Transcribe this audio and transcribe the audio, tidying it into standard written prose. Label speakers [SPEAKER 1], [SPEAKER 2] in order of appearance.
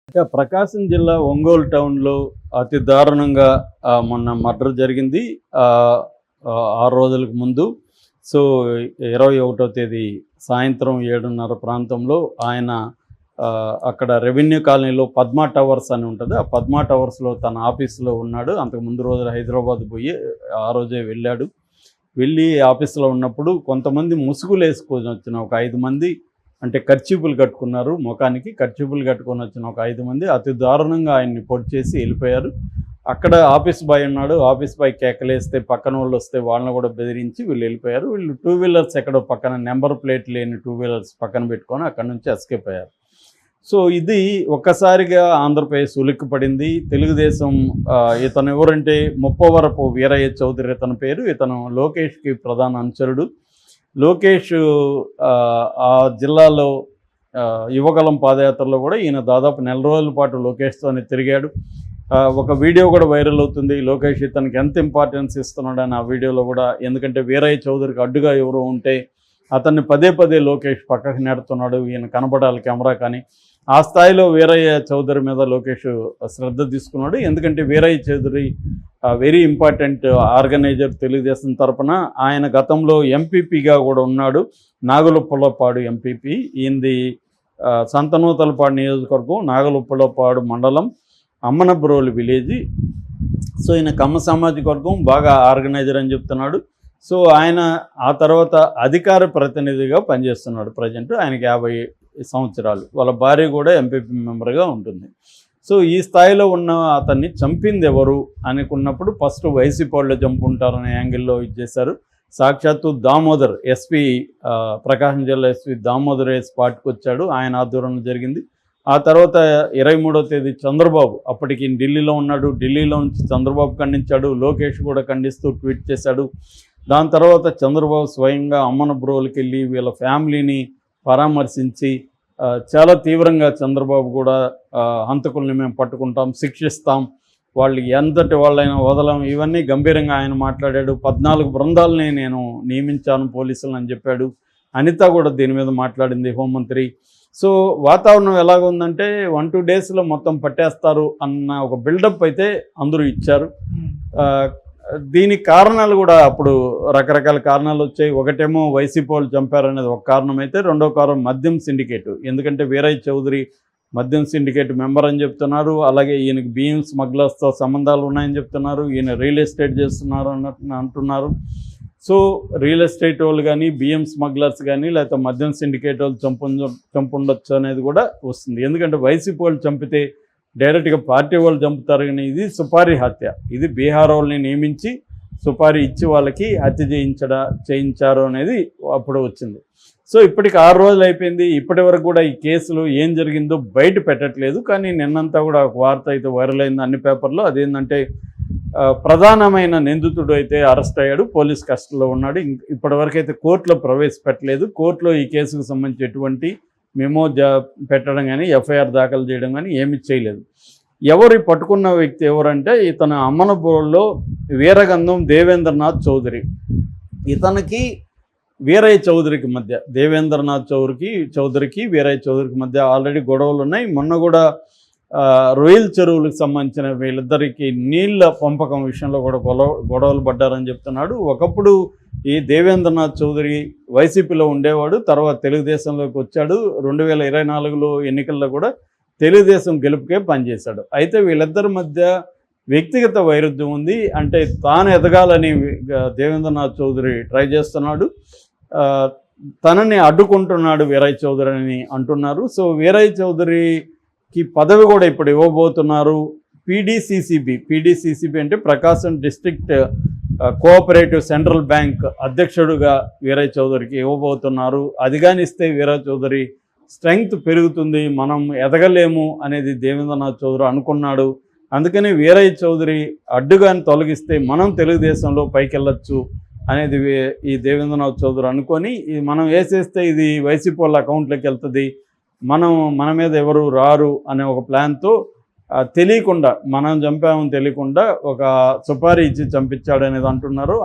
[SPEAKER 1] ప్రకాశం జిల్లా ఒంగోలు టౌన్‌లో అతి దారుణంగా మొన్న మర్డర్ జరిగింది. ఆహ్, ఆహ్, 6 రోజులకు ముందు. సో, 21వ తేదీ సాయంత్రం 7:30 ప్రాంతంలో ఆయన అక్కడ రెవెన్యూ కాలనీలో పద్మా టవర్స్ అని ఉంటుంది. ఆ పద్మా టవర్స్‌లో తన ఆఫీస్‌లో ఉన్నాడు. అంతకు ముందు రోజు హైదరాబాద్ పోయి ఆ రోజే వెళ్ళాడు. వెళ్ళి ఆఫీస్‌లో ఉన్నప్పుడు కొంతమంది ముసుగులేసుకొని వచ్చిన ఒక 5 మంది, అంటే కర్చీఫులు కట్టుకున్నారు ముఖానికి. కర్చీఫులు కట్టుకొని వచ్చిన ఒక 5 మంది అతి దారుణంగా ఆయన్ని పొడి చేసి వెళ్ళిపోయారు. అక్కడ ఆఫీస్ బాయ్ ఉన్నాడు. ఆఫీస్ బాయ్ కేకలేస్తే పక్కన వాళ్ళు వస్తే వాళ్ళని కూడా బెదిరించి వీళ్ళు వెళ్ళిపోయారు. వీళ్ళు 2 వీలర్స్ ఎక్కడో పక్కన నెంబర్ ప్లేట్ లేని 2 వీలర్స్ పక్కన పెట్టుకొని అక్కడి నుంచి ఎస్కేప్ అయ్యారు. సో ఇది ఒక్కసారిగా ఆంధ్రప్రదేశ్ ఉలిక్కిపడింది. తెలుగుదేశం ఇతను ఎవరంటే ముప్పవరపు వీరయ్య చౌదరి ఇతని పేరు. ఇతను లోకేష్కి ప్రధాన అనుచరుడు. లోకేష్ ఆ జిల్లాలో యువగలం పాదయాత్రలో కూడా ఈయన దాదాపు నెల రోజుల పాటు లోకేష్తోనే తిరిగాడు. ఒక వీడియో కూడా వైరల్ అవుతుంది. లోకేష్ ఇతనికి ఎంత ఇంపార్టెన్స్ ఇస్తున్నాడని ఆ వీడియోలో కూడా. ఎందుకంటే వీరయ్య చౌదరికి అడ్డుగా ఎవరో ఉంటే అతన్ని పదే పదే లోకేష్ పక్కకు నెడుతున్నాడు, ఈయన కనబడాలి కెమెరా కానీ. ఆ స్థాయిలో వీరయ్య చౌదరి మీద లోకేష్ శ్రద్ధ తీసుకున్నాడు. ఎందుకంటే Veeraiah Chowdary very important organizer Telugu Desam తరఫున. ఆయన గతంలో ఎంపీపీగా కూడా ఉన్నాడు. నాగులుప్పలపాడు ఎంపీపీ. ఈయనది సంతనూతలపాడు నియోజకవర్గం, నాగులుప్పలపాడు మండలం, అమ్మనబ్రోలు విలేజ్. సో ఈయన కమ్మ సామాజిక వర్గం, బాగా ఆర్గనైజర్ అని చెప్తున్నాడు. సో ఆయన ఆ తర్వాత అధికార ప్రతినిధిగా పనిచేస్తున్నాడు. ప్రజెంట్ ఆయనకి 50 సంవత్సరాలు. వాళ్ళ భార్య కూడా ఎంపీపీ మెంబర్గా ఉంటుంది. సో ఈ స్థాయిలో ఉన్న అతన్ని చంపింది ఎవరు అనుకున్నప్పుడు ఫస్ట్ వైసీపీ వాళ్ళు చంపుంటారనే యాంగిల్లో ఇచ్చేశారు. సాక్షాత్తు దామోదర్ ఎస్పీ, ప్రకాశం జిల్లా ఎస్పీ దామోదర్ స్పాట్కి వచ్చాడు. ఆయన ఆధ్వర్యంలో జరిగింది. ఆ తర్వాత 23వ తేదీ చంద్రబాబు, అప్పటికి ఢిల్లీలో ఉన్నాడు. ఢిల్లీలో నుంచి చంద్రబాబు ఖండించాడు. లోకేష్ కూడా ఖండిస్తూ ట్వీట్ చేశాడు. దాని తర్వాత చంద్రబాబు స్వయంగా అమ్మనబ్రోలుకి వెళ్ళి వీళ్ళ ఫ్యామిలీని పరామర్శించి చాలా తీవ్రంగా చంద్రబాబు కూడా హంతకుల్ని మేము పట్టుకుంటాం, శిక్షిస్తాం, వాళ్ళు ఎంతటి వాళ్ళైనా వదలం, ఇవన్నీ గంభీరంగా ఆయన మాట్లాడాడు. 14 బృందాలని నేను నియమించాను పోలీసులను అని చెప్పాడు. అనిత కూడా దీని మీద మాట్లాడింది, హోంమంత్రి. సో వాతావరణం ఎలాగ ఉందంటే 1-2 డేస్లో మొత్తం పట్టేస్తారు అన్న ఒక బిల్డప్ అయితే అందరూ ఇచ్చారు. దీనికి కారణాలు కూడా అప్పుడు రకరకాల కారణాలు వచ్చాయి. ఒకటేమో వైసీపీ వాళ్ళు చంపారనేది ఒక కారణం అయితే, రెండో కారణం మద్యం సిండికేట్. ఎందుకంటే వీరయ్య చౌదరి మద్యం సిండికేట్ మెంబర్ అని చెప్తున్నారు. అలాగే ఈయనకి బియ్యం స్మగ్లర్స్తో సంబంధాలు ఉన్నాయని చెప్తున్నారు. ఈయన రియల్ ఎస్టేట్ చేస్తున్నారు అంటున్నారు. సో రియల్ ఎస్టేట్ వాళ్ళు కానీ, బియ్యం స్మగ్లర్స్ కానీ, లేకపోతే మద్యం సిండికేట్ వాళ్ళు చంపుండొచ్చు అనేది కూడా వస్తుంది. ఎందుకంటే వైసీపీ వాళ్ళు చంపితే డైరెక్ట్గా పార్టీ వాళ్ళు చంపుతారు. కానీ ఇది సుపారీ హత్య. ఇది బీహార్ వాళ్ళని నియమించి సుపారీ ఇచ్చి వాళ్ళకి హత్య చేయించారు అనేది అప్పుడు వచ్చింది. సో ఇప్పటికి 6 రోజులు అయిపోయింది. ఇప్పటి వరకు కూడా ఈ కేసులో ఏం జరిగిందో బయట పెట్టట్లేదు. కానీ నిన్నంతా కూడా ఒక వార్త అయితే వైరల్ అయింది అన్ని పేపర్లో. అదేంటంటే ప్రధానమైన నిందితుడు అయితే అరెస్ట్ అయ్యాడు, పోలీస్ కస్టడీలో ఉన్నాడు. ఇప్పటివరకు అయితే కోర్టులో ప్రవేశపెట్టలేదు. కోర్టులో ఈ కేసుకు సంబంధించి ఎటువంటి మెమో పెట్టడం కానీ, ఎఫ్ఐఆర్ దాఖలు చేయడం కానీ ఏమీ చేయలేదు. ఎవరు పట్టుకున్న వ్యక్తి ఎవరంటే ఇతను అమ్మనబోల్లో వీరగంధం దేవేంద్రనాథ్ చౌదరి. ఇతనికి వీరయ్య చౌదరికి మధ్య, దేవేంద్రనాథ్ చౌదరికి వీరయ్య చౌదరికి మధ్య ఆల్రెడీ గొడవలు ఉన్నాయి. మొన్న కూడా రొయ్యల చెరువులకు సంబంధించిన వీళ్ళిద్దరికి నీళ్ళ పంపకం విషయంలో కూడా గొడవలు పడ్డారని చెప్తున్నాడు. ఒకప్పుడు ఈ దేవేంద్రనాథ్ చౌదరి వైసీపీలో ఉండేవాడు, తర్వాత తెలుగుదేశంలోకి వచ్చాడు. 2024లో ఎన్నికల్లో కూడా తెలుగుదేశం గెలుపుకే పనిచేశాడు. అయితే వీళ్ళిద్దరి మధ్య వ్యక్తిగత వైరుధ్యం ఉంది. అంటే తాను ఎదగాలని దేవేంద్రనాథ్ చౌదరి ట్రై చేస్తున్నాడు, తనని అడ్డుకుంటున్నాడు వీరయ్య చౌదరి అని అంటున్నారు. సో వీరయ్య చౌదరికి పదవి కూడా ఇప్పుడు ఇవ్వబోతున్నారు. పీడీసీసీబీ అంటే Prakasam district cooperative central bank అధ్యక్షుడుగా వీరయ్య చౌదరికి ఇవ్వబోతున్నారు. అది కానీ ఇస్తే వీరయ్య చౌదరి స్ట్రెంగ్త్ పెరుగుతుంది, మనం ఎదగలేము అనేది దేవేంద్రనాథ్ చౌదరి అనుకున్నాడు. అందుకని వీరయ్య చౌదరి అడ్డుగాని తొలగిస్తే మనం తెలుగుదేశంలో పైకి వెళ్ళొచ్చు అనేది ఈ దేవేంద్రనాథ్ చౌదరి అనుకొని, మనం వేసేస్తే ఇది వైసీపీ వాళ్ళ అకౌంట్లోకి వెళ్తుంది, మన మీద ఎవరు రారు అనే ఒక ప్లాన్తో తెలియకుండా, మనం చంపామని తెలియకుండా ఒక సుపారీ ఇచ్చి చంపించాడు అనేది అంటున్నారు.